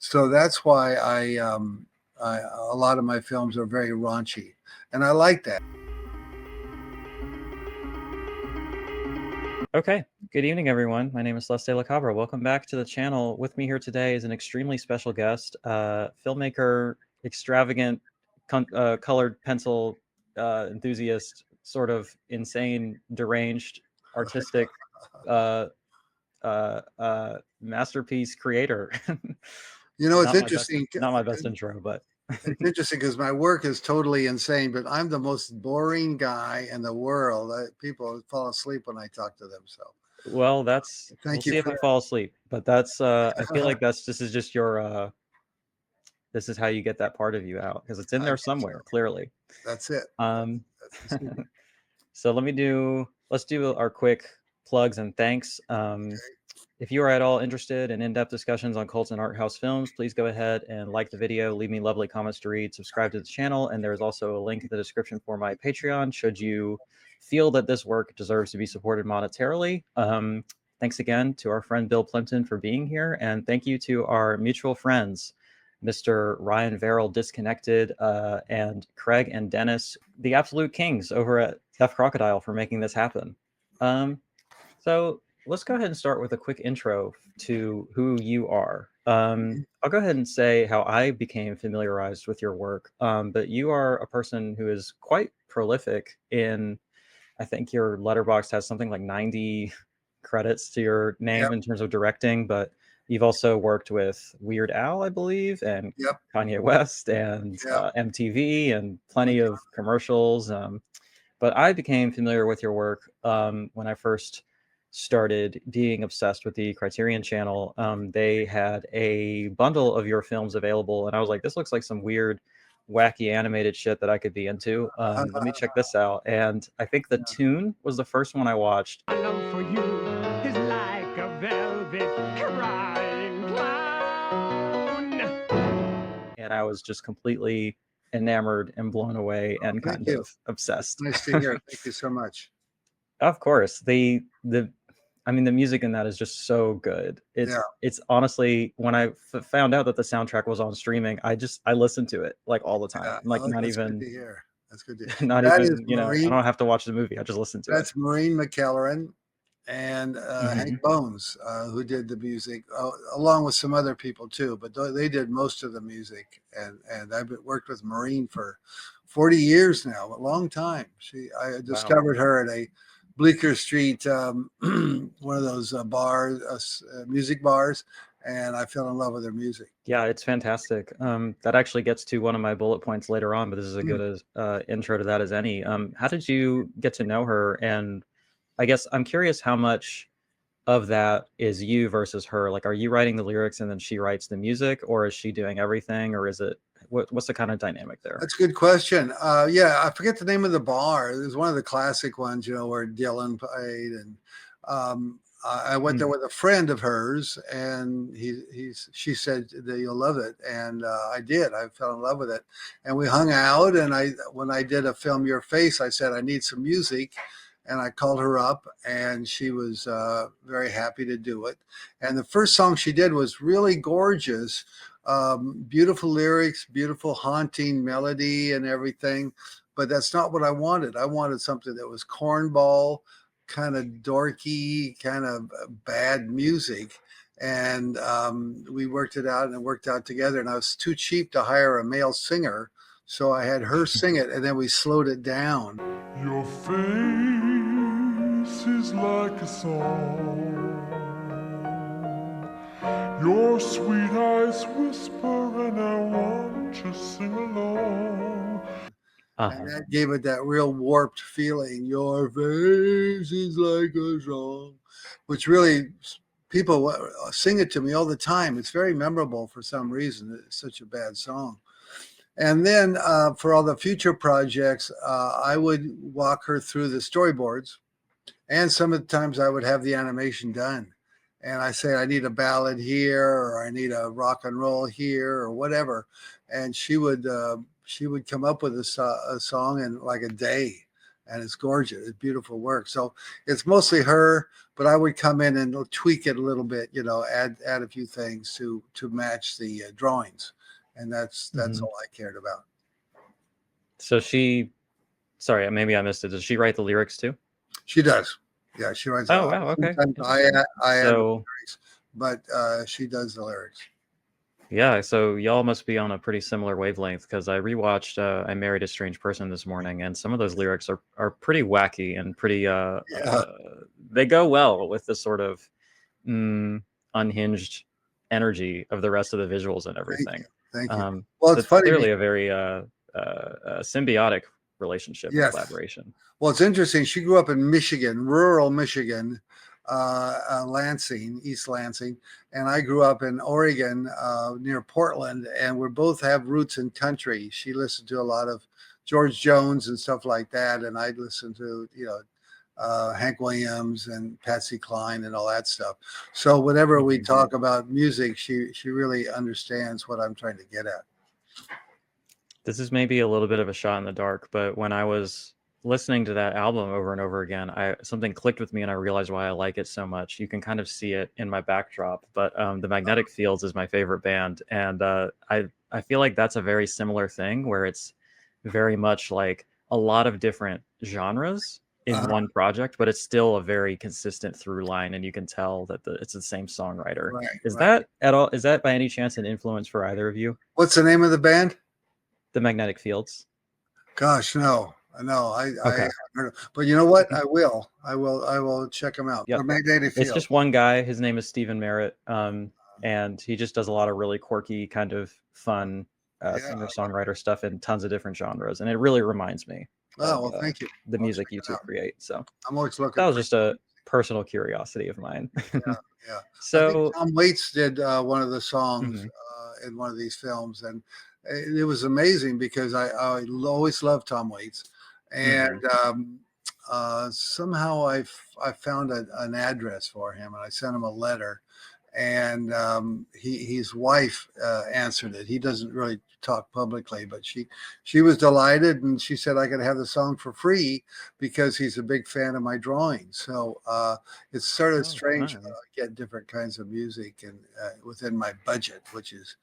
So that's why a lot of my films are very raunchy, and I like that. Okay, good evening, everyone. My name is Celeste Cabra. Welcome back to the channel. With me here today is an extremely special guest, filmmaker, extravagant, colored pencil enthusiast, sort of insane, deranged, artistic masterpiece creator. You know, it's Not my best, interesting. not my best intro, but It's interesting because my work is totally insane, but I'm the most boring guy in the world. People fall asleep when I talk to them. So well, we'll thank you see if for I fall asleep. But that's I feel like this is just your this is how you get that part of you out, because it's in I there guess so. somewhere, clearly. That's it. Um, That's the secret. so let's do our quick plugs and thanks. If you are at all interested in in-depth discussions on cult and art house films, please go ahead and like the video, leave me lovely comments to read, subscribe to the channel, and there's also a link in the description for my Patreon should you feel that this work deserves to be supported monetarily. Thanks again to our friend Bill Plympton for being here, and thank you to our mutual friends, Mr. Ryan Verrill, Disconnected, and Craig and Dennis, the absolute kings over at Deaf Crocodile, for making this happen. So let's go ahead and start with a quick intro to who you are. I'll go ahead and say how I became familiarized with your work, but you are a person who is quite prolific in, I think your Letterboxd has something like 90 credits to your name Yep. in terms of directing, but you've also worked with Weird Al, I believe, and Yep. Kanye West and Yep. MTV and plenty of commercials. But I became familiar with your work when I first started being obsessed with the Criterion Channel. They had a bundle of your films available, and I was like, this looks like some weird, wacky animated shit that I could be into. Let me check this out. And I think The Tune was the first one I watched. My love for you is like a velvet crying clown. And I was just completely enamored and blown away and kind of obsessed. Nice to hear. Thank you so much. Of course, I mean, the music in that is just so good. It's honestly, when I found out that the soundtrack was on streaming, I listened to it like all the time. Yeah. Like That's good to hear. That's good to hear. not That even, is I don't have to watch the movie. I just listen to it. That's Maureen McKelleran and Hank Bones, who did the music, along with some other people too. But they did most of the music, and I've worked with Maureen for 40 years now, a long time. I discovered her at a Bleecker Street, one of those bars, music bars, and I fell in love with her music. Yeah, it's fantastic. That actually gets to one of my bullet points later on, but this is as good as intro to that as any. How did you get to know her? And I guess I'm curious how much of that is you versus her. Like, are you writing the lyrics and then she writes the music, or is she doing everything, or is it what's the kind of dynamic there? That's a good question. Yeah, I forget the name of the bar. It was one of the classic ones, where Dylan played, and I went there with a friend of hers, and she said that you'll love it, and I did. I fell in love with it, and we hung out. And when I did a film, Your Face, I said I need some music. And I called her up, and she was very happy to do it. And the first song she did was really gorgeous, beautiful lyrics, beautiful haunting melody and everything. But that's not what I wanted. I wanted something that was cornball, kind of dorky, kind of bad music. And we worked it out, and it worked out together. And I was too cheap to hire a male singer, so I had her sing it, and then we slowed it down. Your face is like a song. Your sweet eyes whisper, and I want to sing along. And that gave it that real warped feeling. Your face is like a song, which really, people sing it to me all the time. It's very memorable for some reason. It's such a bad song. And then for all the future projects, I would walk her through the storyboards. And some of the times I would have the animation done. And I say, I need a ballad here, or I need a rock and roll here, or whatever. And she would come up with a song in like a day. and it's gorgeous. It's beautiful work. So it's mostly her, but I would come in and tweak it a little bit, you know, add a few things to match the drawings, and that's all I cared about. So sorry, maybe I missed it. Does she write the lyrics too? She does. Yeah, she writes. Oh wow, okay. I add the So lyrics, but she does the lyrics. yeah, so y'all must be on a pretty similar wavelength, because I rewatched I Married a Strange Person this morning, and some of those lyrics are pretty wacky and pretty they go well with the sort of unhinged energy of the rest of the visuals and everything. Thank you. Well, it's funny. Clearly a very symbiotic relationship and collaboration. Well, it's interesting. She grew up in Michigan, rural Michigan, Lansing, East Lansing, and I grew up in Oregon, near Portland, and we both have roots in country. She listened to a lot of George Jones and stuff like that, and I listened to, you know, Hank Williams and Patsy Cline and all that stuff. So whenever we talk about music, she really understands what I'm trying to get at. This is maybe a little bit of a shot in the dark, but when I was listening to that album over and over again, something clicked with me, and I realized why I like it so much. You can kind of see it in my backdrop, but the Magnetic Fields is my favorite band, and I feel like that's a very similar thing, where it's very much like a lot of different genres in one project, but it's still a very consistent through line, and you can tell that it's the same songwriter. Right, is that by any chance an influence for either of you? What's the name of the band? The Magnetic Fields. Gosh, no. I Okay. heard of, but you know what? I will check them out. Yep. Magnetic Field. It's just one guy. His name is Stephen Merritt, and he just does a lot of really quirky, kind of fun singer-songwriter stuff in tons of different genres, and it really reminds me. Oh, well, thank you. The music you two create. So I'm always looking. That was just a personal curiosity of mine. Yeah. So I think Tom Waits did one of the songs in one of these films, and it was amazing because I always loved Tom Waits. And somehow I found an address for him, and I sent him a letter, and his wife answered it. He doesn't really talk publicly, but she was delighted, and she said I could have the song for free because he's a big fan of my drawings. So it's sort of strange to get different kinds of music and within my budget, which is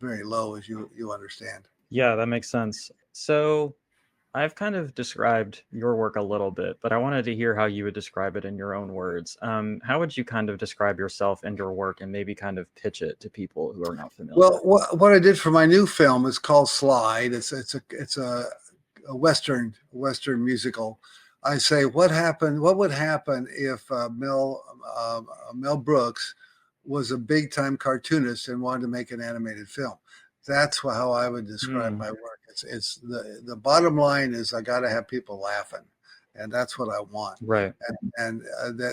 very low, as you understand. Yeah, that makes sense. So I've kind of described your work a little bit, but I wanted to hear how you would describe it in your own words. How would you kind of describe yourself and your work, and maybe kind of pitch it to people who are not familiar? Well, what I did for my new film is called Slide. It's a Western musical. I say, what would happen if Mel Brooks was a big time cartoonist and wanted to make an animated film? That's how I would describe my work. It's the bottom line is I got to have people laughing, and that's what I want. Right. And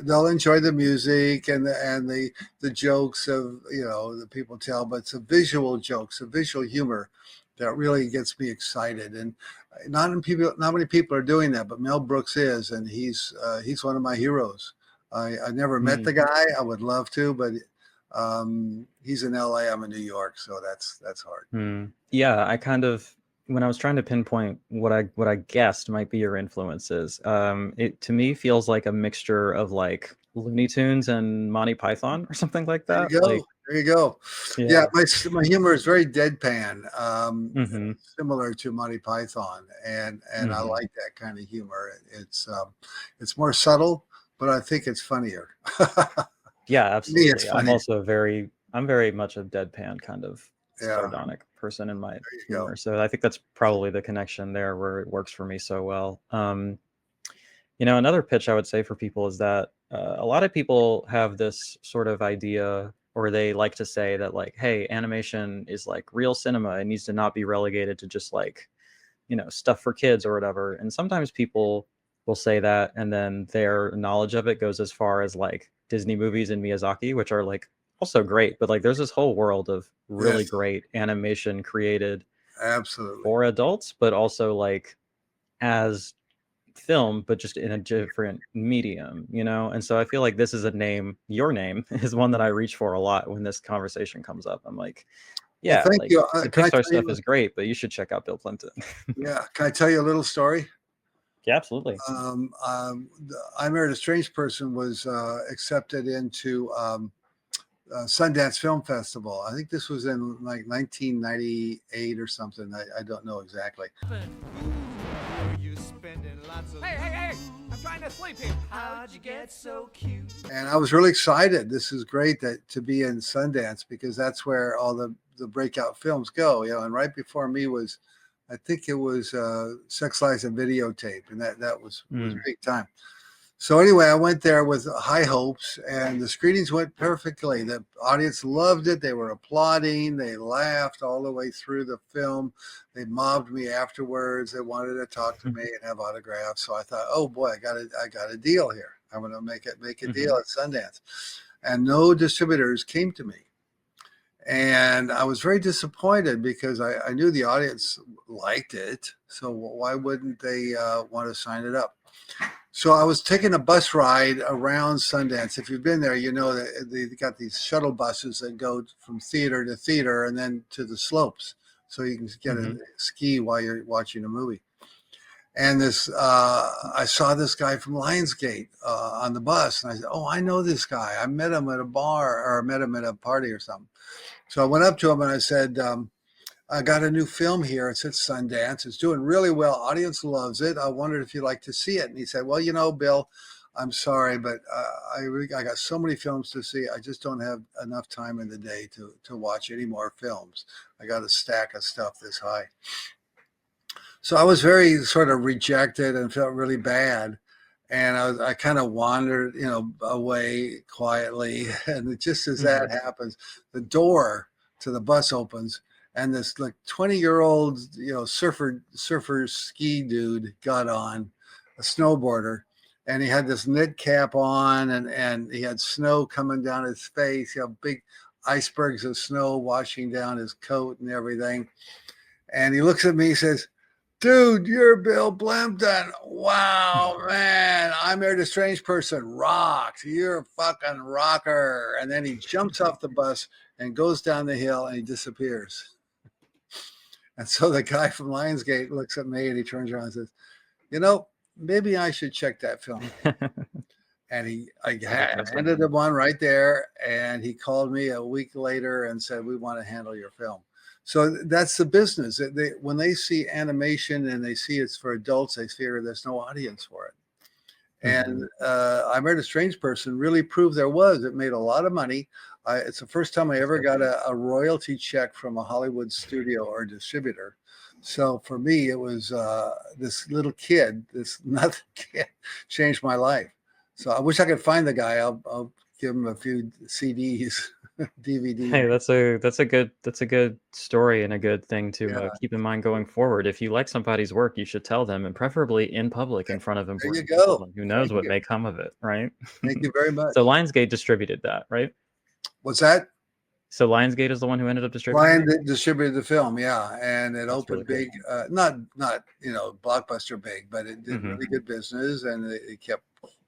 they'll enjoy the music and the jokes of, you know, the people tell, but it's a visual jokes, a visual humor that really gets me excited. And not many people are doing that, but Mel Brooks is, and he's one of my heroes. I never met the guy. I would love to, but he's in LA. I'm in New York, so that's hard. Yeah, I kind of, when I was trying to pinpoint what I guessed might be your influences, it to me feels like a mixture of like Looney Tunes and Monty Python or something like that. There you go. Yeah, my humor is very deadpan, similar to Monty Python, and I like that kind of humor. It's more subtle, but I think it's funnier. Yeah, absolutely. I'm very much a deadpan kind of sardonic person in my humor. So I think that's probably the connection there where it works for me so well. You know, another pitch I would say for people is that a lot of people have this sort of idea, or they like to say that like, hey, animation is like real cinema. It needs to not be relegated to just like, you know, stuff for kids or whatever. And sometimes people will say that, and then their knowledge of it goes as far as like Disney movies and Miyazaki, which are like also great, but like there's this whole world of really great animation created for adults, but also like as film, but just in a different medium, you know? And so I feel like this is your name is one that I reach for a lot when this conversation comes up. I'm like, yeah, well, thank you. The Pixar stuff is great, but you should check out Bill Plympton. Yeah. Can I tell you a little story? Yeah, absolutely. I Married a Strange Person was accepted into Sundance Film Festival. I think this was in like 1998 or something. I don't know exactly. Hey! I'm trying to sleep here. How'd you get so cute? And I was really excited. This is great to be in Sundance, because that's where all the breakout films go. And right before me was, I think it was Sex, Lies, and Videotape, and that was big time. So anyway, I went there with high hopes, and the screenings went perfectly. The audience loved it. They were applauding. They laughed all the way through the film. They mobbed me afterwards. They wanted to talk to me and have autographs. So I thought, oh boy, I got a deal here. I'm going to make a deal at Sundance. And no distributors came to me. And I was very disappointed, because I knew the audience liked it. So why wouldn't they want to sign it up? So I was taking a bus ride around Sundance. If you've been there, you know that they got these shuttle buses that go from theater to theater and then to the slopes, so you can get a ski while you're watching a movie. And I saw this guy from Lionsgate on the bus, and I said, "Oh, I know this guy. I met him at a bar, or I met him at a party or something." So I went up to him and I said, I got a new film here. It's at Sundance. It's doing really well. Audience loves it. I wondered if you'd like to see it. And he said, well, Bill, I'm sorry, but I got so many films to see. I just don't have enough time in the day to watch any more films. I got a stack of stuff this high. So I was very sort of rejected and felt really bad. And I kind of wandered, away quietly. And just as that happens, the door to the bus opens, and this like 20-year-old, surfer ski dude got on, a snowboarder, and he had this knit cap on, and he had snow coming down his face. Big icebergs of snow washing down his coat and everything. And he looks at me, he says, dude, you're Bill Plympton. Wow, man. I Married a Strange Person. Rocks. You're a fucking rocker. And then he jumps off the bus and goes down the hill, and he disappears. And so the guy from Lionsgate looks at me, and he turns around and says, maybe I should check that film. And I handed him one right there. And he called me a week later and said, we want to handle your film. So that's the business. When they see animation and they see it's for adults, they figure there's no audience for it. And I Married a Strange Person really proved there was. It made a lot of money. It's the first time I ever got a royalty check from a Hollywood studio or distributor. So for me, it was this little kid, this nothing kid, changed my life. So I wish I could find the guy. I'll give him a few CDs. DVD. Hey, that's a good story and a good thing to keep in mind going forward. If you like somebody's work, you should tell them, and preferably in public in front of important people. Who knows what may come of it, right? Thank you very much. So Lionsgate distributed that, right? What's that? So Lionsgate is the one who ended up distributing. Lionsgate distributed the film, yeah, and it opened really big. Not blockbuster big, but it did really good business, and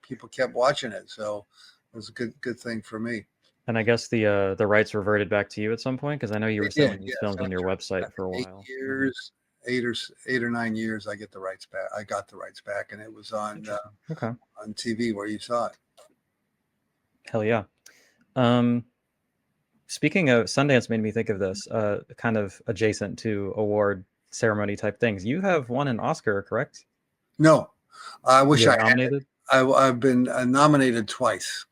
people kept watching it. So it was a good thing for me. And I guess the rights reverted back to you at some point, because I know you were selling these films on your website for a while. 8 or 9 years, I got the rights back, and it was on TV where you saw it. Hell yeah. Speaking of Sundance, made me think of this, kind of adjacent to award ceremony type things. You have won an Oscar, correct? No, I wish I nominated. I've been nominated twice.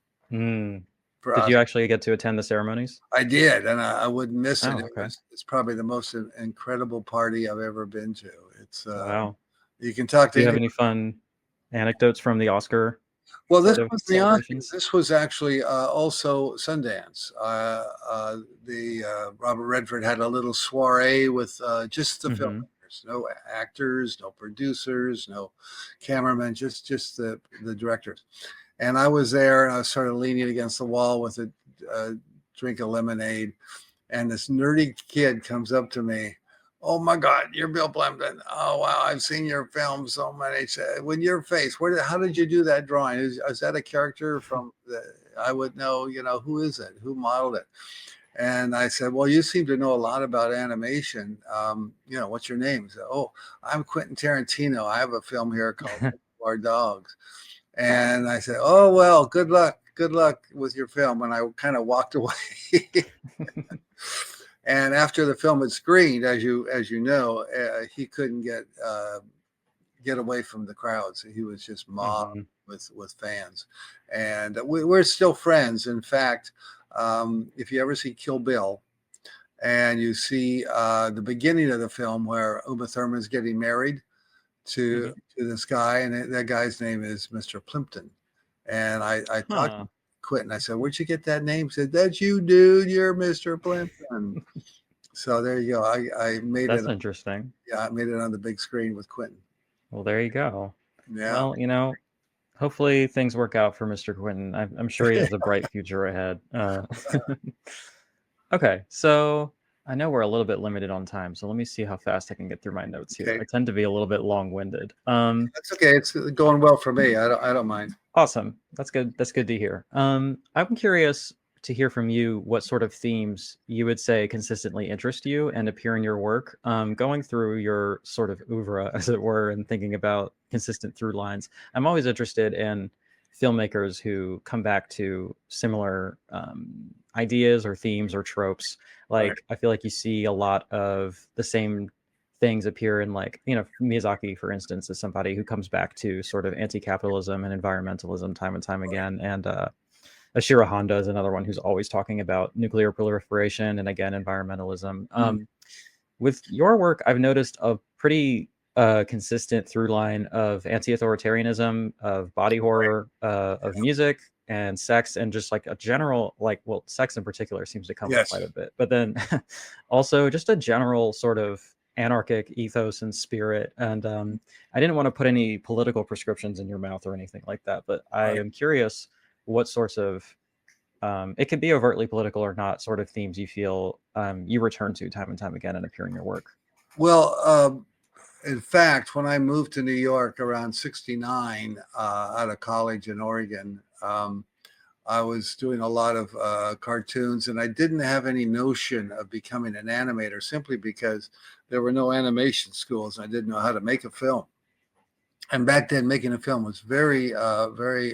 Did you actually get to attend the ceremonies? I did, and I wouldn't miss it. Okay. It's probably the most incredible party I've ever been to. It's wow. You can talk to. Do you have any fun anecdotes from the Oscar? Well, this was the Oscars. This was actually also Sundance. Robert Redford had a little soiree with just the filmmakers, no actors, no producers, no cameramen, just the directors. And I was there, and I was sort of leaning against the wall with a drink of lemonade. And this nerdy kid comes up to me. Oh my God, you're Bill Plympton. Oh wow, I've seen your film so many. With your face, how did you do that drawing? Is that a character from I would know, who is it? Who modeled it? And I said, well, you seem to know a lot about animation. You know, what's your name? He said, oh, I'm Quentin Tarantino. I have a film here called Our Dogs. And I said, oh, well, good luck. Good luck with your film. And I kind of walked away. And after the film had screened, as you know, he couldn't get away from the crowds. He was just mobbed with fans. And we're still friends. In fact, if you ever see Kill Bill and you see the beginning of the film where Uma Thurman's getting married to this guy, and that guy's name is Mr. Plympton. And I talked to Quentin. I said, where'd you get that name? He said, that's you, dude. You're Mr. Plympton. So there you go. I made That's it. interesting. Yeah, I made it on the big screen with Quentin. Well, there you go. Yeah. Well, you know, hopefully things work out for Mr. Quentin. I'm sure he has a bright future ahead. Okay, so I know we're a little bit limited on time, so let me see how fast I can get through my notes here. Okay. I tend to be a little bit long-winded. That's okay. It's going well for me. I don't mind. Awesome. That's good. That's good to hear. I'm curious to hear from you what sort of themes you would say consistently interest you and appear in your work. Going through your sort of oeuvre, as it were, and thinking about consistent through lines, I'm always interested in filmmakers who come back to similar ideas or themes or tropes. Like, I feel like you see a lot of the same things appear in, like, you know, Miyazaki, for instance, is somebody who comes back to sort of anti-capitalism and environmentalism time and time again. And Ashiro Honda is another one who's always talking about nuclear proliferation and, again, environmentalism. With your work, I've noticed a pretty consistent through line of anti-authoritarianism, of body horror, of music and sex, and just like a general, like, well, sex in particular seems to come up quite a bit, but then also just a general sort of anarchic ethos and spirit. And I didn't want to put any political prescriptions in your mouth or anything like that, but I am curious what sorts of it could be overtly political or not, sort of themes you feel you return to time and time again and appear in your work. Well, in fact, when I moved to New York around 69 out of college in Oregon, I was doing a lot of cartoons, and I didn't have any notion of becoming an animator simply because there were no animation schools. And I didn't know how to make a film. And back then, making a film was very, very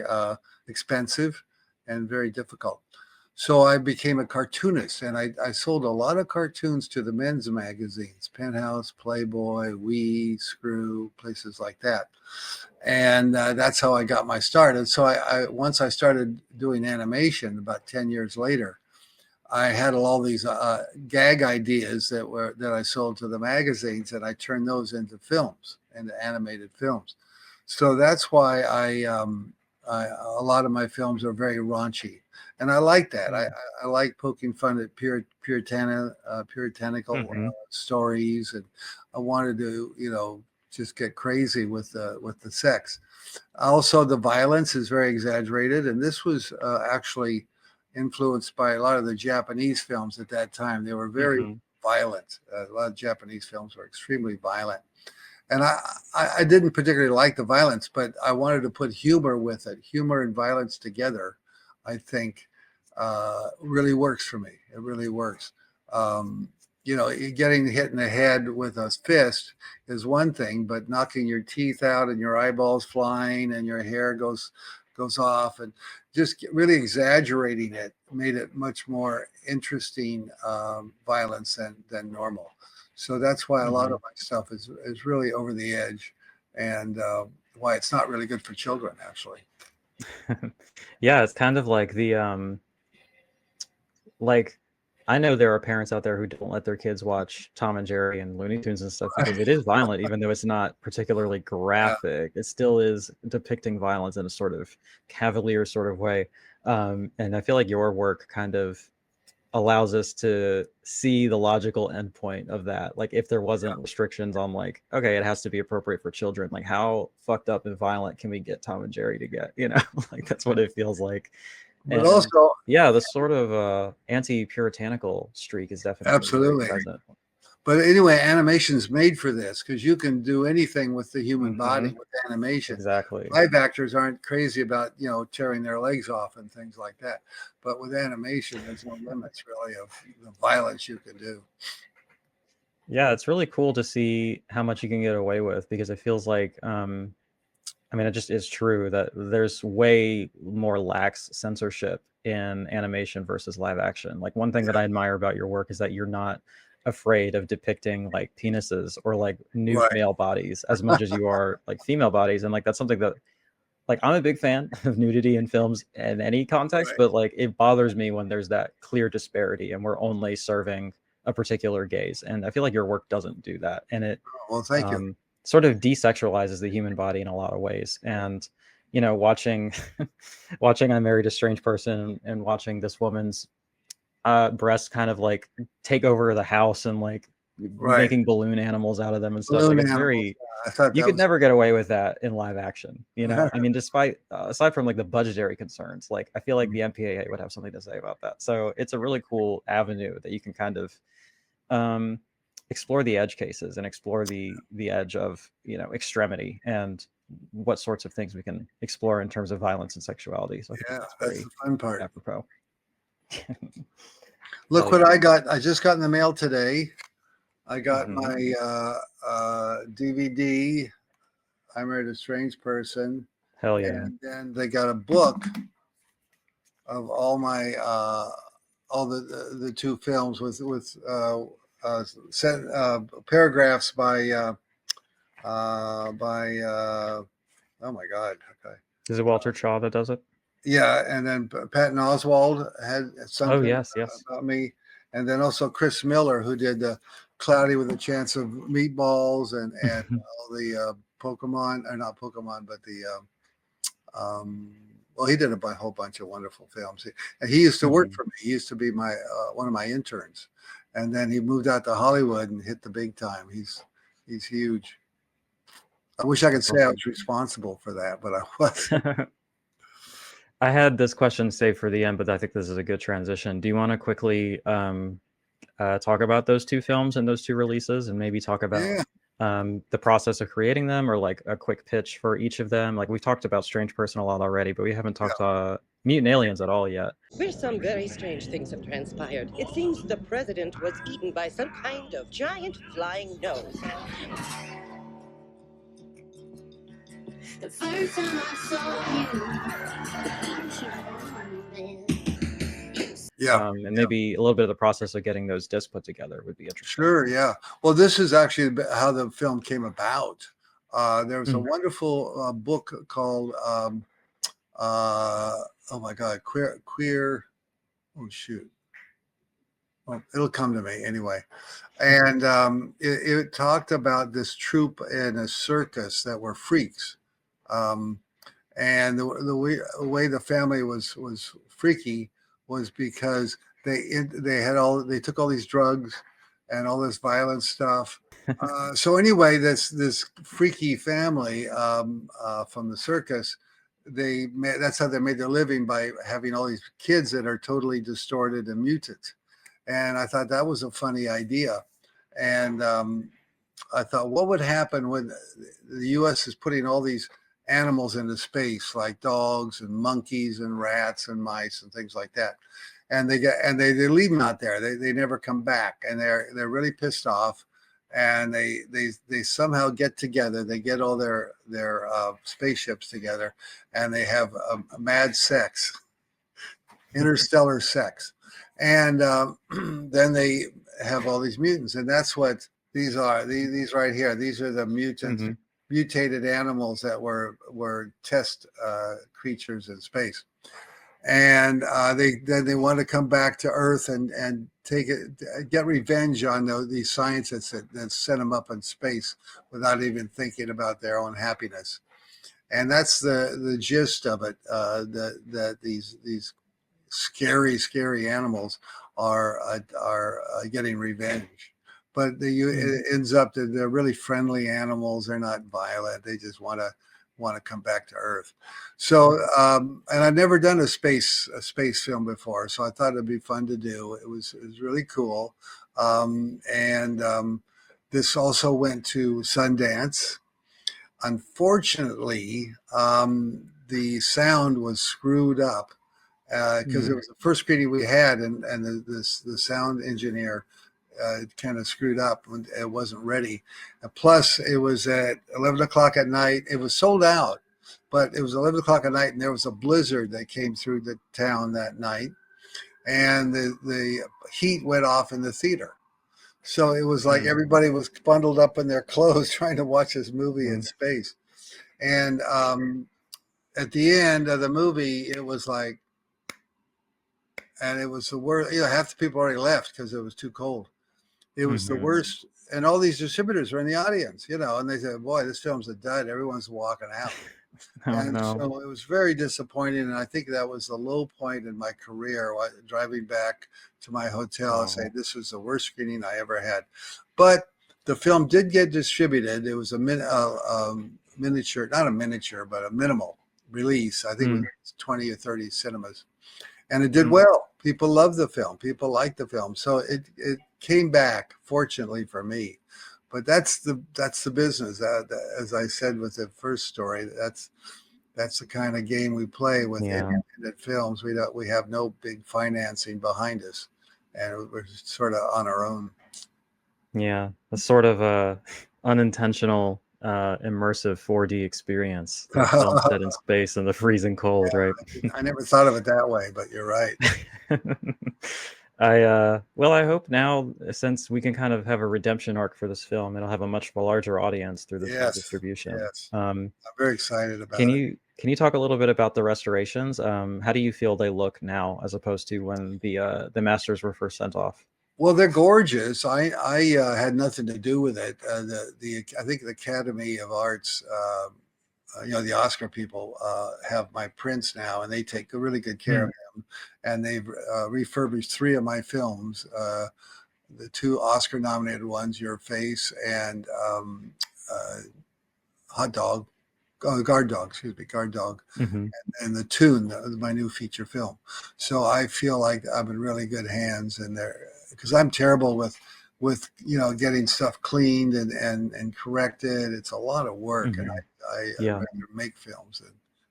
expensive and very difficult. So I became a cartoonist, and I sold a lot of cartoons to the men's magazines, Penthouse, Playboy, Wee, Screw, places like that. And that's how I got my start. And so once I started doing animation about 10 years later, I had all these gag ideas that I sold to the magazines, and I turned those into films, into animated films. So that's why a lot of my films are very raunchy. And I like that. I like poking fun at puritanical stories, and I wanted to, you know, just get crazy with the sex. Also, the violence is very exaggerated, and this was actually influenced by a lot of the Japanese films at that time. They were very violent. A lot of Japanese films were extremely violent. And I didn't particularly like the violence, but I wanted to put humor with it. Humor and violence together, I think, really works for me. It really works. You know, getting hit in the head with a fist is one thing, but knocking your teeth out and your eyeballs flying and your hair goes off, and just really exaggerating it made it much more interesting violence than normal. So that's why a lot of my stuff is really over the edge, and why it's not really good for children, actually. Yeah, it's kind of like the like, I know there are parents out there who don't let their kids watch Tom and Jerry and Looney Tunes and stuff because it is violent, even though it's not particularly graphic. It still is depicting violence in a sort of cavalier sort of way. And I feel like your work kind of allows us to see the logical endpoint of that. Like, if there wasn't restrictions on, like, okay, it has to be appropriate for children, like, how fucked up and violent can we get Tom and Jerry to get, you know? Like, that's what it feels like. But And also, yeah, the sort of anti-puritanical streak is definitely absolutely present. But anyway, animation's made for this because you can do anything with the human body with animation. Exactly. Live actors aren't crazy about, you know, tearing their legs off and things like that. But with animation, there's no limits really of the violence you can do. Yeah, it's really cool to see how much you can get away with, because it feels like, I mean, it just is true that there's way more lax censorship in animation versus live action. Like, one thing that I admire about your work is that you're not afraid of depicting like penises or like nude Right. male bodies as much as you are like female bodies. And like, that's something that, like, I'm a big fan of nudity in films in any context, Right. but like, it bothers me when there's that clear disparity and we're only serving a particular gaze. And I feel like your work doesn't do that. And it Well, thank you. sort of desexualizes the human body in a lot of ways. And, you know, watching I Married a Strange Person and watching this woman's breasts kind of like take over the house and like Right. making balloon animals out of them and stuff. Balloon Like, it's animals, very, I thought you that could was never get away with that in live action, you know. I mean, despite aside from like the budgetary concerns, like, I feel like the MPAA would have something to say about that. So it's a really cool avenue that you can kind of explore the edge cases and explore the edge of, you know, extremity and what sorts of things we can explore in terms of violence and sexuality. So I think yeah, that's that's very the fun part. apropos. Look Hell what yeah. I got. I just got in the mail today. I got Mhm. my DVD, I Married a Strange Person. Hell yeah. And then they got a book of all my all the two films with paragraphs by oh my God, okay. Is it Walter Chaw that does it? Yeah, and then Patton Oswalt had something Oh yes, yes. about me, and then also Chris Miller, who did Cloudy with a Chance of Meatballs and all the Pokemon, or not Pokemon, but the well, he did a whole bunch of wonderful films. And he used to work for me. He used to be my one of my interns, and then he moved out to Hollywood and hit the big time. He's huge. I wish I could say I was responsible for that, but I wasn't. I had this question saved for the end, but I think this is a good transition. Do you want to quickly talk about those two films and those two releases, and maybe talk about the process of creating them, or like a quick pitch for each of them? Like, we've talked about Strange Person a lot already, but we haven't talked Mutant Aliens at all yet. Where some very strange things have transpired. It seems the president was eaten by some kind of giant flying nose. The first time I saw you. Yeah. And maybe a little bit of the process of getting those discs put together would be interesting. Sure, yeah. Well, this is actually how the film came about. There was a wonderful book called oh my God, queer. Oh shoot. Well, it'll come to me anyway. And it talked about this troupe in a circus that were freaks. And the way the family was freaky was because they took all these drugs and all this violent stuff. So anyway, this freaky family from the circus, that's how they made their living, by having all these kids that are totally distorted and mutant. And I thought that was a funny idea. And I thought, what would happen when the U.S. is putting all these animals into space, like dogs and monkeys and rats and mice and things like that, and they leave them out there. They never come back, and they're really pissed off. And they somehow get together. They get all their spaceships together, and they have a mad sex, interstellar sex, and then they have all these mutants, and that's what these are. These right here. These are the mutants. Mutated animals that were test creatures in space, and they want to come back to Earth and get revenge on these scientists that sent them up in space without even thinking about their own happiness. And that's the gist of it. That these scary animals are getting revenge. But it ends up that they're really friendly animals. They're not violent. They just want to come back to Earth. So, and I've never done a space film before, so I thought it'd be fun to do. It was really cool. This also went to Sundance. Unfortunately, the sound was screwed up because it was the first screening we had, and the sound engineer kind of screwed up when it wasn't ready. And plus, it was at 11 o'clock at night. It was sold out, but it was 11 o'clock at night, and there was a blizzard that came through the town that night, and the heat went off in the theater. So it was like everybody was bundled up in their clothes trying to watch this movie in space. And at the end of the movie, it was like, and it was the worst. Half the people already left because it was too cold. It was the worst. And all these distributors were in the audience, and they said, boy, this film's a dud. Everyone's walking out. So it was very disappointing. And I think that was the low point in my career, driving back to my hotel and saying, this was the worst screening I ever had. But the film did get distributed. It was a miniature, not a miniature, but a minimal release. I think it was 20 or 30 cinemas. And it did well. People loved the film. People liked the film. So it came back, fortunately for me. But that's the business. As I said with the first story, that's the kind of game we play with independent films. We have no big financing behind us, and we're sort of on our own. Yeah, a sort of a unintentional immersive 4D experience. The film set in space in the freezing cold, right? I never thought of it that way, but you're right. I hope now, since we can kind of have a redemption arc for this film, it'll have a much larger audience through the distribution. Yes. I'm very excited about it. Can you talk a little bit about the restorations? How do you feel they look now as opposed to when the masters were first sent off? Well, they're gorgeous. I had nothing to do with it. I think the Academy of Arts, the Oscar people have my prints now, and they take really good care of them. And they've refurbished 3 of my films, the 2 Oscar-nominated ones, Your Face and Guard Dog, and The Tune, my new feature film. So I feel like I'm in really good hands, and because I'm terrible with getting stuff cleaned and corrected. It's a lot of work, and I rather make films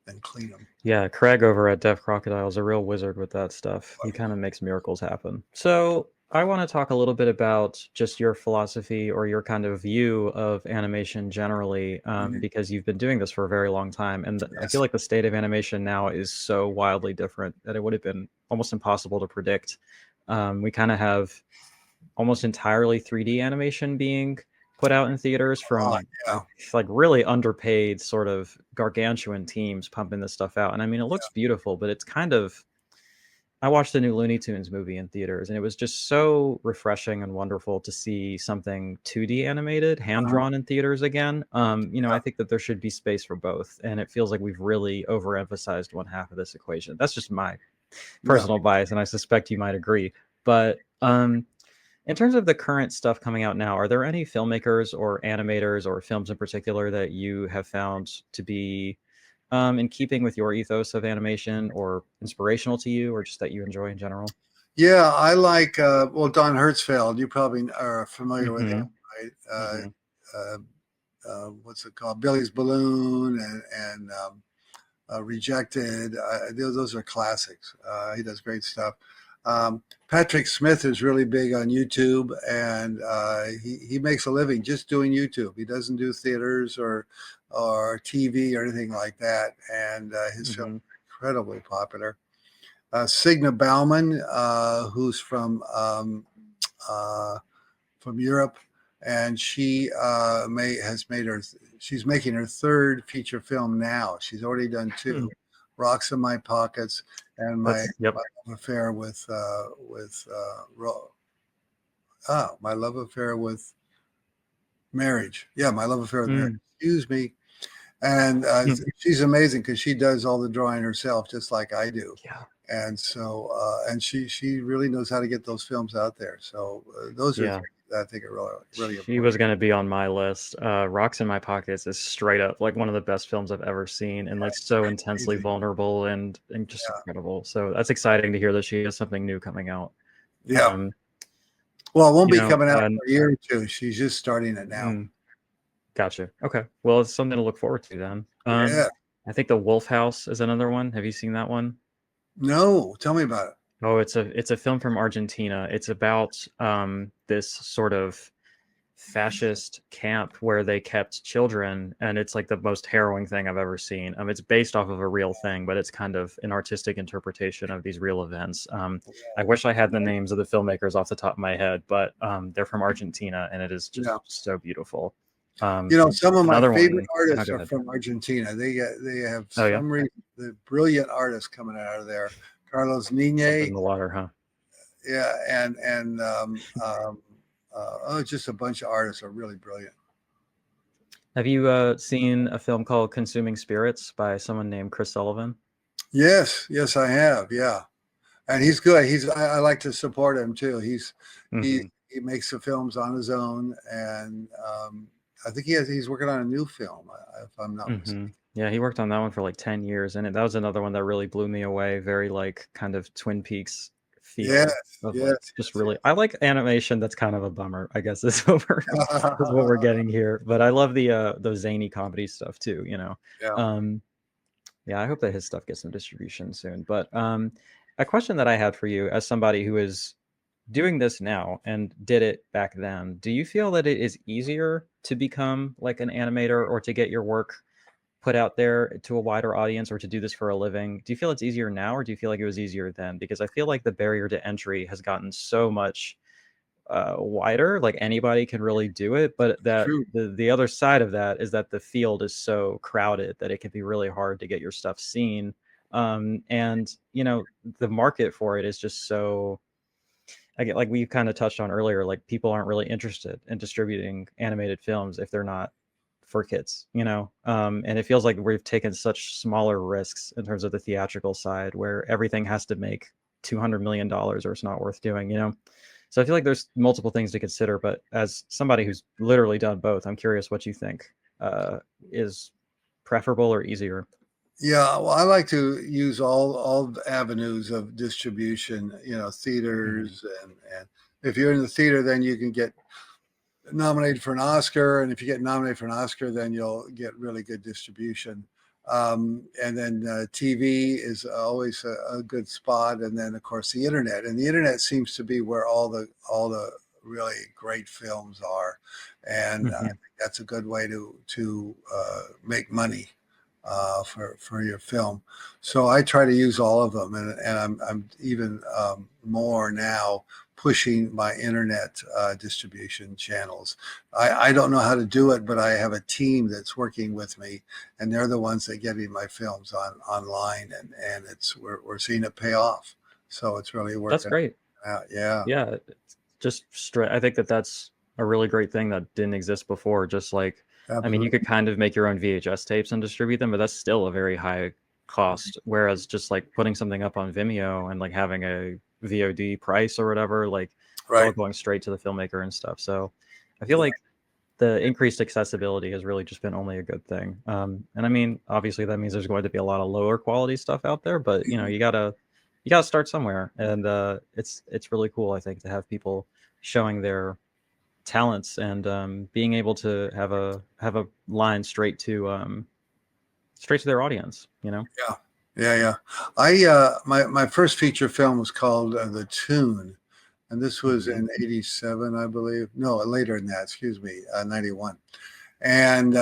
than clean them. Yeah, Craig over at Deaf Crocodile is a real wizard with that stuff. He kind of makes miracles happen. So I want to talk a little bit about just your philosophy or your kind of view of animation generally, because you've been doing this for a very long time. And I feel like the state of animation now is so wildly different that it would have been almost impossible to predict. We kind of have almost entirely 3D animation being put out in theaters from like really underpaid sort of gargantuan teams pumping this stuff out. And I mean, it looks beautiful, but it's kind of, I watched the new Looney Tunes movie in theaters, and it was just so refreshing and wonderful to see something 2D animated, hand-drawn in theaters again. I think that there should be space for both, and it feels like we've really overemphasized one half of this equation. That's just my personal bias, and I suspect you might agree. But in terms of the current stuff coming out now, are there any filmmakers or animators or films in particular that you have found to be in keeping with your ethos of animation or inspirational to you, or just that you enjoy in general? Yeah, I like, Don Hertzfeld. You probably are familiar with him, right? What's it called? Billy's Balloon and Rejected. Those are classics. He does great stuff. Patrick Smith is really big on YouTube, and he makes a living just doing YouTube. He doesn't do theaters or TV or anything like that, and his films are incredibly popular. Signa Bauman, who's from Europe, and she she's making her 3rd feature film now. She's already done 2, Rocks in My Pockets and my love affair with my love affair with marriage. Yeah, my love affair with marriage. Excuse me. And she's amazing because she does all the drawing herself, just like I do. Yeah. And so, and she really knows how to get those films out there. So those are things that I think are really, really important. She was going to be on my list. Rocks in My Pockets is straight up like one of the best films I've ever seen, and like so intensely vulnerable and just incredible. So that's exciting to hear that she has something new coming out. Yeah. Well, it won't You be know, coming out for a year or two. She's just starting it now. Gotcha. Okay. Well, it's something to look forward to then. Yeah. I think The Wolf House is another one. Have you seen that one? No, tell me about it. Oh, it's a film from Argentina. It's about this sort of fascist camp where they kept children, and it's like the most harrowing thing I've ever seen. It's based off of a real thing, but it's kind of an artistic interpretation of these real events. I wish I had the names of the filmmakers off the top of my head, but they're from Argentina, and it is just so beautiful. You know, some of my another favorite one- artists go are ahead. from Argentina. They have Oh, yeah? some reason, the brilliant artists coming out of there. Carlos Something Niñe, in the water, huh? yeah, and just a bunch of artists are really brilliant. Have you seen a film called Consuming Spirits by someone named Chris Sullivan? Yes, I have. Yeah, and he's good. I like to support him too. He makes the films on his own, and I think he's working on a new film, if I'm not mistaken. Yeah, he worked on that one for like 10 years, and that was another one that really blew me away. Very like kind of Twin Peaks feel. Yes, Really, I like animation that's kind of a bummer, I guess is what we're getting here. But I love the zany comedy stuff too, you know. Yeah. I hope that his stuff gets some distribution soon. But a question that I had for you, as somebody who is doing this now and did it back then, do you feel that it is easier to become like an animator or to get your work put out there to a wider audience or to do this for a living? Do you feel it's easier now, or do you feel like it was easier then? Because I feel like the barrier to entry has gotten so much wider, like anybody can really do it, but that the other side of that is that the field is so crowded that it can be really hard to get your stuff seen. And you know, the market for it is just so, I get, like we kind of touched on earlier, like people aren't really interested in distributing animated films if they're not for kids, you know. And it feels like we've taken such smaller risks in terms of the theatrical side, where everything has to make $200 million or it's not worth doing, you know. So I feel like there's multiple things to consider, but as somebody who's literally done both, I'm curious what you think is preferable or easier. Yeah, well, I like to use all avenues of distribution, you know, theaters, and if you're in the theater, then you can get nominated for an Oscar, and if you get nominated for an Oscar, then you'll get really good distribution. And then TV is always a good spot, and then of course the internet. And the internet seems to be where all the really great films are, and I think that's a good way to make money for your film. So I try to use all of them, and I'm even more now pushing my internet distribution channels. I don't know how to do it, but I have a team that's working with me, and they're the ones that get me my films online, and we're seeing it pay off. So it's really working. That's great. Yeah. Just straight. I think that's a really great thing that didn't exist before. Just like, Absolutely. I mean, you could kind of make your own VHS tapes and distribute them, but that's still a very high cost. Whereas just like putting something up on Vimeo and like having a VOD price or whatever, like it's all going straight to the filmmaker and stuff. So I feel like the increased accessibility has really just been only a good thing. And I mean, obviously that means there's going to be a lot of lower quality stuff out there, but you know, you gotta start somewhere. And it's really cool, I think, to have people showing their talents and being able to have a line straight to their audience, you know. Yeah. My first feature film was called The Tune, and this was in '87, I believe. No, later than that. Excuse me, '91. And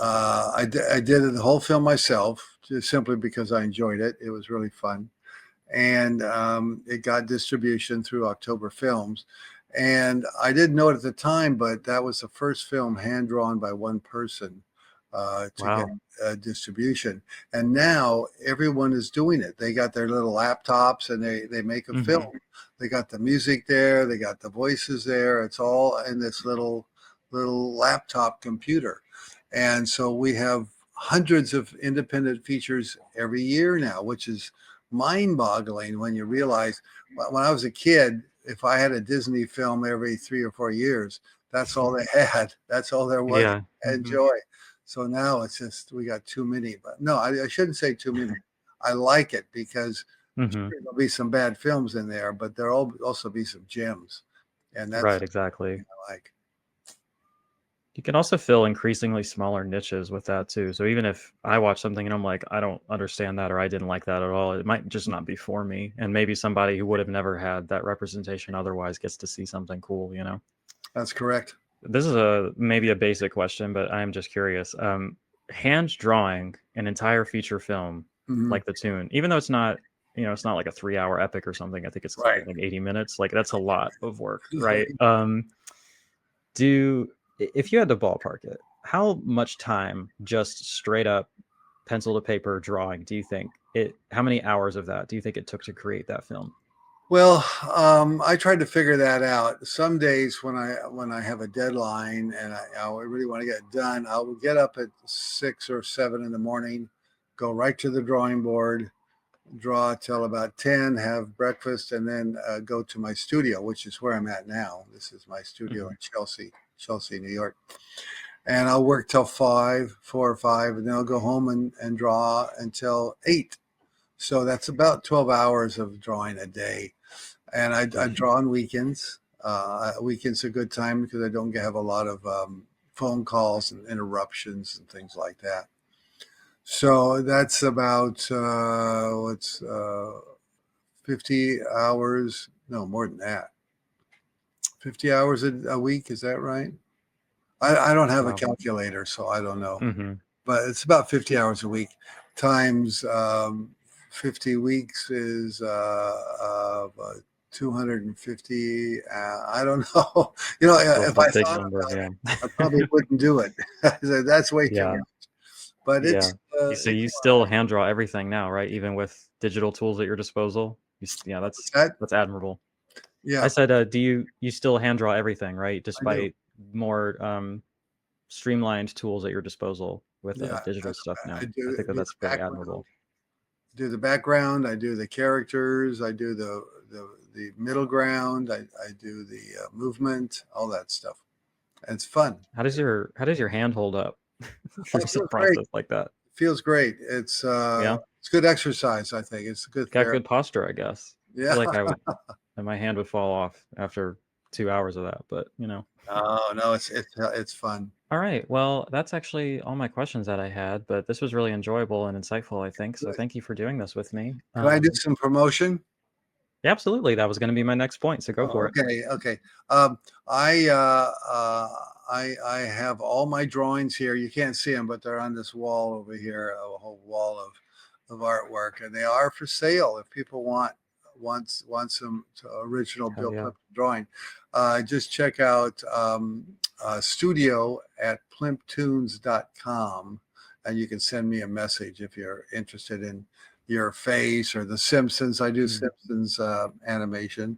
I did the whole film myself, just simply because I enjoyed it. It was really fun, and it got distribution through October Films. And I didn't know it at the time, but that was the first film hand drawn by one person to get distribution. And now everyone is doing it. They got their little laptops and they make a film. They got the music there. They got the voices there. It's all in this little laptop computer. And so we have hundreds of independent features every year now, which is mind-boggling when you realize when I was a kid, if I had a Disney film every 3 or 4 years, that's all they had. That's all there was to enjoy. So now it's just, we got too many. But no, I shouldn't say too many. I like it because sure, there'll be some bad films in there, but there'll also be some gems. and that's Right, exactly. I like. You can also fill increasingly smaller niches with that too. So even if I watch something and I'm like, I don't understand that, or I didn't like that at all, it might just not be for me. And maybe somebody who would have never had that representation otherwise gets to see something cool, you know? That's correct. This is maybe a basic question, but I am just curious. Hand drawing an entire feature film Mhm. like The Tune, even though it's not, it's not like a 3-hour epic or something. I think it's Right. like 80 minutes. Like that's a lot of work, right? If you had to ballpark it, how much time just straight up pencil to paper drawing do you think how many hours of that do you think it took to create that film? Well, I tried to figure that out. Some days when I have a deadline and I really want to get it done, I will get up at 6 or 7 in the morning, go right to the drawing board, draw till about 10, have breakfast, and then go to my studio, which is where I'm at now. This is my studio in Chelsea, New York. And I'll work till 4 or 5, and then I'll go home and draw until 8. So that's about 12 hours of drawing a day. And I draw on weekends. Weekends are a good time because I don't have a lot of phone calls and interruptions and things like that. So that's about 50 hours. No, more than that. 50 hours a week. Is that right? I don't have a calculator, so I don't know. Mm-hmm. But it's about 50 hours a week times 50 weeks is 250. I don't know. If I thought about it, I probably wouldn't do it. That's way too much. But it's so you still hand draw everything now, right? Even with digital tools at your disposal. That's admirable. Yeah. I said, do you still hand draw everything, right? Despite more streamlined tools at your disposal with digital stuff now. I think that's very admirable. Do the background, I do the characters, I do the middle ground, I do the movement, all that stuff. And it's fun. How does your hand hold up through some process like that? Feels great. It's it's good exercise, I think. It's good. Got good posture, I guess. Yeah. I feel like my hand would fall off after 2 hours of that, but Oh no, it's fun. All right. Well, that's actually all my questions that I had, but this was really enjoyable and insightful, I think. So thank you for doing this with me. Can I do some promotion? Yeah, absolutely. That was going to be my next point. So go for it. Okay. I have all my drawings here. You can't see them, but they're on this wall over here, a whole wall of artwork, and they are for sale if people want some original Bill Plympton drawing. Just check out studio at plymptoons.com, and you can send me a message if you're interested in your face or the Simpsons. I do Simpsons animation,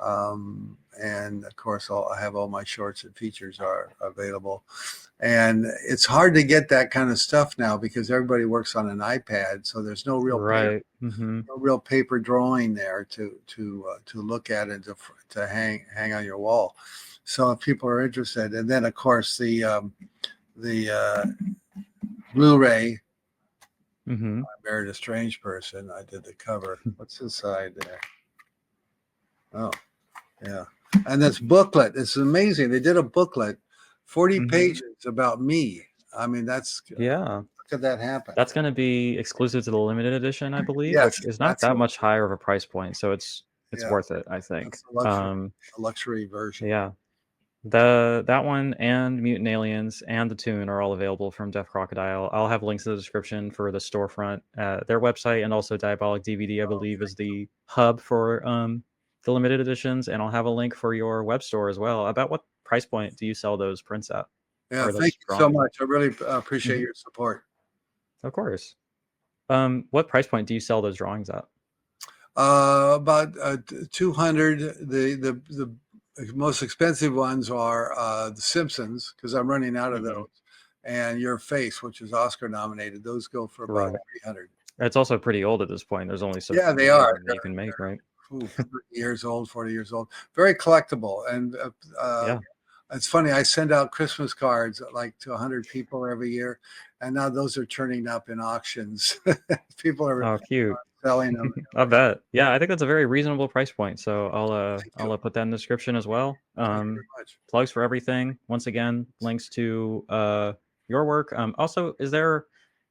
and of course I have all my shorts and features are available. And it's hard to get that kind of stuff now because everybody works on an iPad, so there's no real no real paper drawing there to look at and to hang on your wall. So if people are interested, and then of course the Blu-ray. I married a strange person. I did the cover. What's this side there? Oh, yeah. And this booklet, it's amazing. They did a booklet, 40 pages about me. I mean, that's how could that happen? That's going to be exclusive to the limited edition, I believe, Yes, which is not that much higher of a price point. So it's worth it, I think. A luxury version. Yeah. That one and Mutant Aliens and The Tune are all available from Deaf Crocodile. I'll have links in the description for the storefront, their website, and also DiabolikDVD, I believe, is the hub for the limited editions. And I'll have a link for your web store as well. About what price point do you sell those prints at? Yeah, thank you so much. I really appreciate your support. Of course. What price point do you sell those drawings at? About 200. The most expensive ones are the Simpsons, because I'm running out of those, and Your Face, which is Oscar nominated. Those go for about 300. It's also pretty old at this point. There's only so they are you can make, right? 40 years old. Very collectible, and it's funny. I send out Christmas cards like to 100 people every year, and now those are turning up in auctions. People are cute. selling them. I bet. Yeah, I think that's a very reasonable price point. So Thank you. I'll put that in the description as well. Thank you very much. Plugs for everything. Once again, links to your work. Also, is there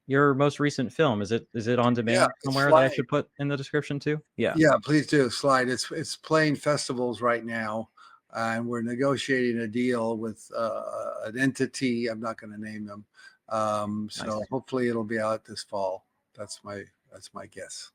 your most recent film? Is it on Yeah, demand it's somewhere that I Slide. should put in the description too? Yeah. Yeah, please do. Slide. It's playing festivals right now, and we're negotiating a deal with an entity. I'm not going to name them. So Nice. hopefully it'll be out this fall. That's my guess.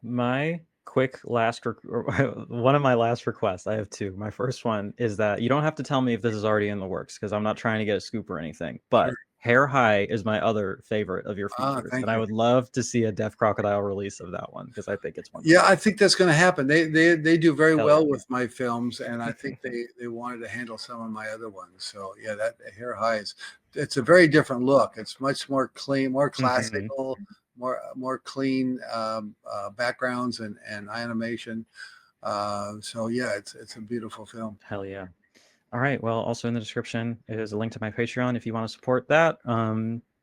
My quick last one of my last requests. I have two. My first one is that you don't have to tell me if this is already in the works because I'm not trying to get a scoop or anything. But Sure. Hair High is my other favorite of your features, Thank and I you. would love to see a Deaf Crocodile release of that one because I think it's wonderful. Yeah, I think that's going to happen. They do very Hell well yeah. with my films, and I think they wanted to handle some of my other ones. So yeah, that Hair High it's a very different look. It's much more clean, more classical, more clean backgrounds and animation. So yeah, it's a beautiful film. Hell yeah. All right. Well, also in the description is a link to my Patreon if you want to support that.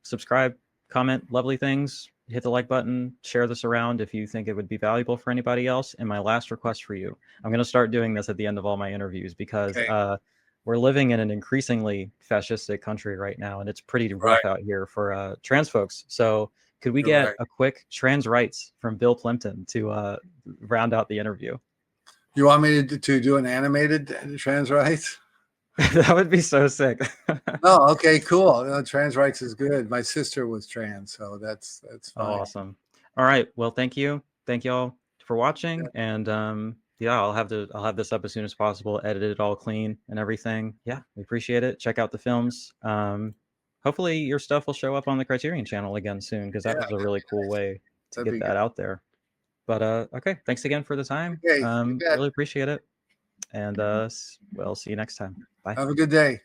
Subscribe, comment, lovely things, hit the like button, share this around if you think it would be valuable for anybody else. And my last request for you, I'm going to start doing this at the end of all my interviews because Okay. we're living in an increasingly fascistic country right now, and it's pretty rough Right. out here for trans folks. So could we You're get right. a quick trans rights from Bill Plympton to round out the interview? You want me to do an animated trans rights? That would be so sick. Oh, okay, cool. Trans rights is good. My sister was trans, so that's Oh, fine. awesome. All right. Well, thank you. Thank y'all for Yeah. watching. And yeah, I'll have this up as soon as possible, edit it all clean and everything. Yeah, we appreciate it. Check out the films. Hopefully your stuff will show up on the Criterion channel again soon because that Yeah, was a really cool way to that'd get be that good. out there. But okay, thanks again for the time. Okay, you bet. Really appreciate it. And we'll see you next time. Bye. Have a good day.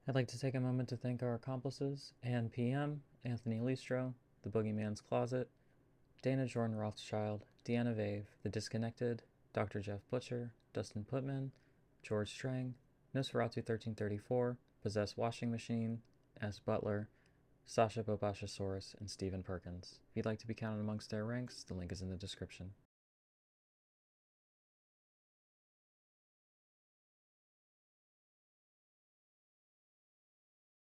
I'd like to take a moment to thank our accomplices, Ann PM, Anthony Listro, The Boogeyman's Closet, Dana Jordan Rothschild, Deanna Vave, The Disconnected, Dr. Jeff Butcher, Dustin Putman, George Strang, Nosferatu1334, Possessed Washing Machine, S. Butler, Sasha Bobashasaurus, and Stephen Perkins. If you'd like to be counted amongst their ranks, the link is in the description.